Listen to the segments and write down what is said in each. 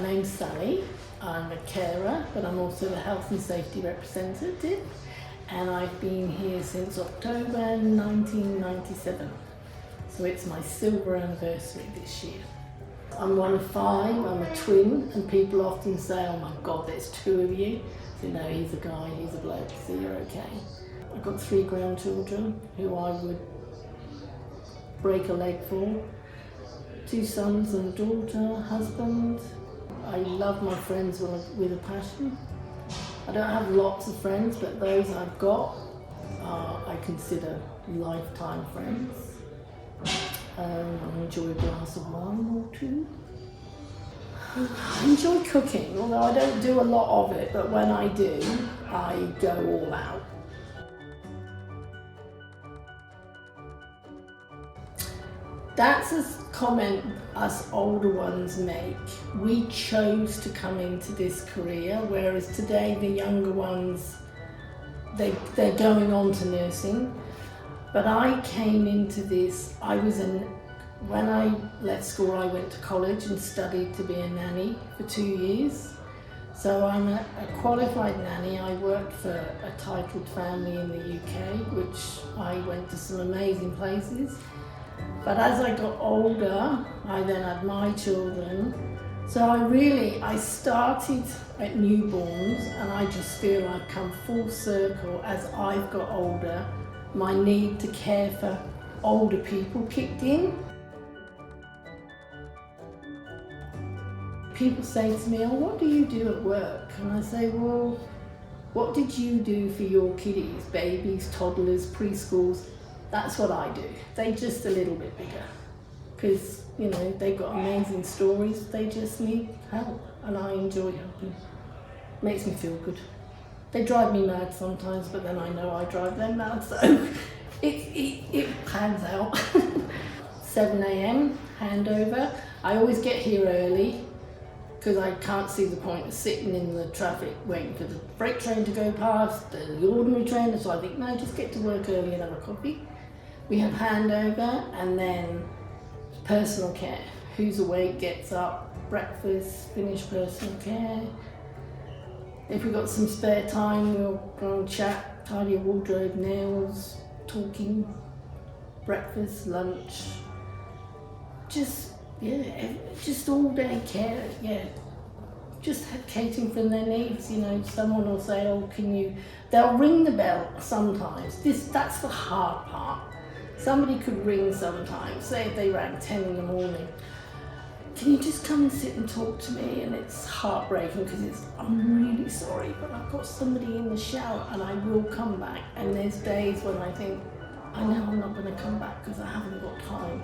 name's Sally. I'm a carer, but I'm also a health and safety representative, and I've been here since October 1997. So it's my silver anniversary this year. I'm one of 5, I'm a twin, and people often say, oh my God, there's 2 of you. So no, he's a guy, he's a bloke, so you're okay. I've got 3 grandchildren who I would break a leg for. 2 sons and a daughter, husband. I love my friends with a passion. I don't have lots of friends, but those I've got I consider lifetime friends. I enjoy a glass of wine or 2. I enjoy cooking, although I don't do a lot of it, but when I do, I go all out. That's a comment us older ones make. We chose to come into this career, whereas today the younger ones, they're going on to nursing. But I came into this, when I left school I went to college and studied to be a nanny for 2 years. So I'm a qualified nanny. I worked for a titled family in the UK, which I went to some amazing places. But as I got older, I then had my children. So I started at newborns, and I just feel I've come full circle as I've got older. My need to care for older people kicked in. People say to me, oh, what do you do at work? And I say, well, what did you do for your kiddies, babies, toddlers, preschools? That's what I do. They're just a little bit bigger because, you know, they've got amazing stories. They just need help, and I enjoy helping. Makes me feel good. They drive me mad sometimes, but then I know I drive them mad, so it pans out. 7 a.m. handover. I always get here early because I can't see the point of sitting in the traffic waiting for the freight train to go past, the ordinary train, so I think, no, just get to work early and have a coffee. We have handover, and then personal care. Who's awake, gets up, breakfast, finish personal care. If we've got some spare time, we'll go and chat, tidy a wardrobe, nails, talking, breakfast, lunch. Just all day care, Just catering for their needs, you know. Someone will say, oh, they'll ring the bell sometimes. That's the hard part. Somebody could ring sometimes, say if they rang 10 in the morning. Can you just come and sit and talk to me? And it's heartbreaking because I'm really sorry, but I've got somebody in the shower and I will come back. And there's days when I think, I know I'm not going to come back because I haven't got time.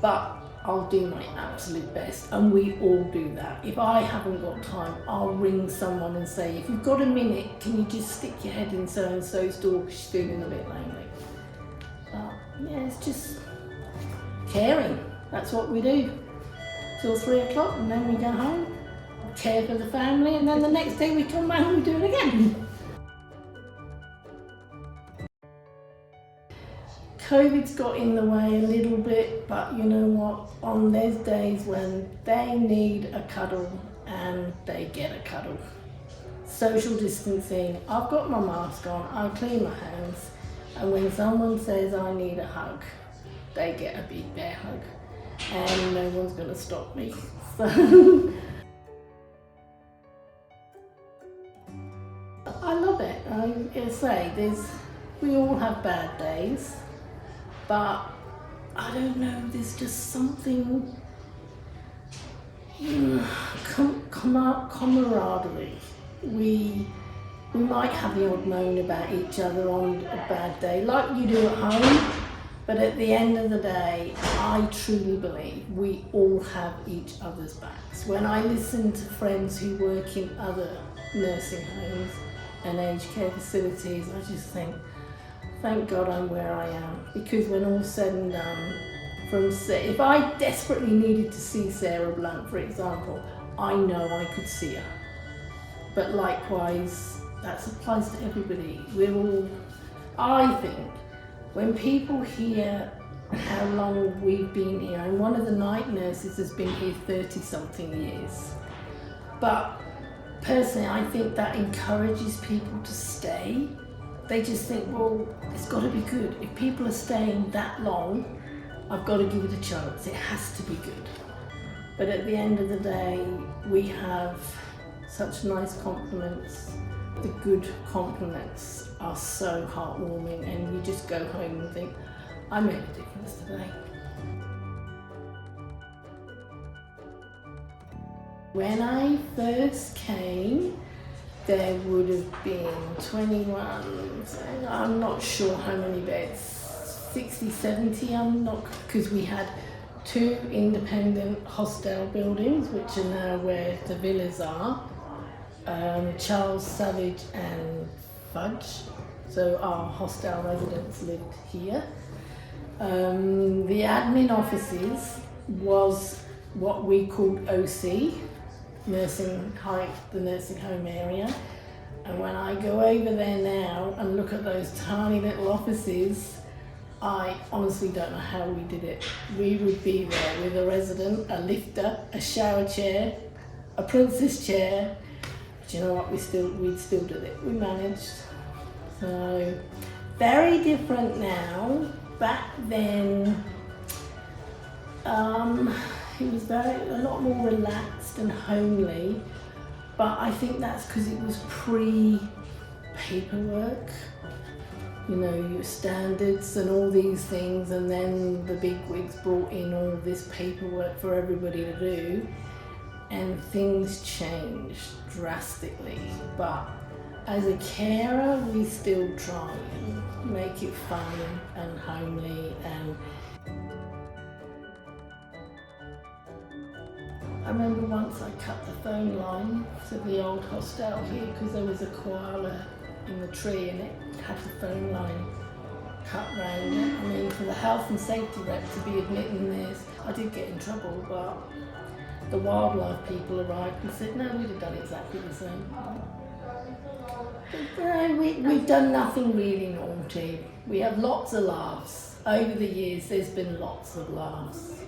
But I'll do my absolute best, and we all do that. If I haven't got time, I'll ring someone and say, if you've got a minute, can you just stick your head in so-and-so's door because she's feeling a bit lonely. But yeah, it's just caring. That's what we do. Till 3 o'clock, and then we go home, care for the family, and then the next day we come back and we do it again. COVID's got in the way a little bit, but you know what? There's days when they need a cuddle and they get a cuddle. Social distancing, I've got my mask on, I clean my hands, and when someone says I need a hug, they get a big bear hug, and no one's going to stop me. So I love it. I say, we all have bad days. But I don't know, there's just something, camaraderie. We might have the odd moan about each other on a bad day, like you do at home, but at the end of the day, I truly believe we all have each other's backs. When I listen to friends who work in other nursing homes and aged care facilities, I just think, thank God I'm where I am, because when all's said and done, if I desperately needed to see Sarah Blunt, for example, I know I could see her. But likewise, that applies to everybody. I think, when people hear how long we've been here, and one of the night nurses has been here 30-something years, But personally, I think that encourages people to stay. They just think, well, it's got to be good. If people are staying that long, I've got to give it a chance. It has to be good. But at the end of the day, we have such nice compliments. The good compliments are so heartwarming, and you just go home and think, I made a difference today. When I first came, there would have been 21, I'm not sure how many beds, 60, 70, I'm not, because we had 2 independent hostel buildings, which are now where the villas are, Charles Savage and Fudge. So our hostel residents lived here. The admin offices was what we called OC, the nursing home area. And when I go over there now and look at those tiny little offices, I honestly don't know how we did it. We would be there with a resident, a lifter, a shower chair, a princess chair. But you know what, we'd still do it. We managed. So, very different now. Back then, it was a lot more relaxed and homely, but I think that's because it was pre-paperwork. You know, your standards and all these things, and then the big wigs brought in all this paperwork for everybody to do, and things changed drastically. But as a carer, we still try and make it fun and homely. And I remember once I cut the phone line to the old hostel here because there was a koala in the tree and it had the phone line cut round it. I mean, for the health and safety rep to be admitting this, I did get in trouble, but the wildlife people arrived and said, no, we'd have done exactly the same. But, we've done nothing really naughty. We have lots of laughs. Over the years, there's been lots of laughs.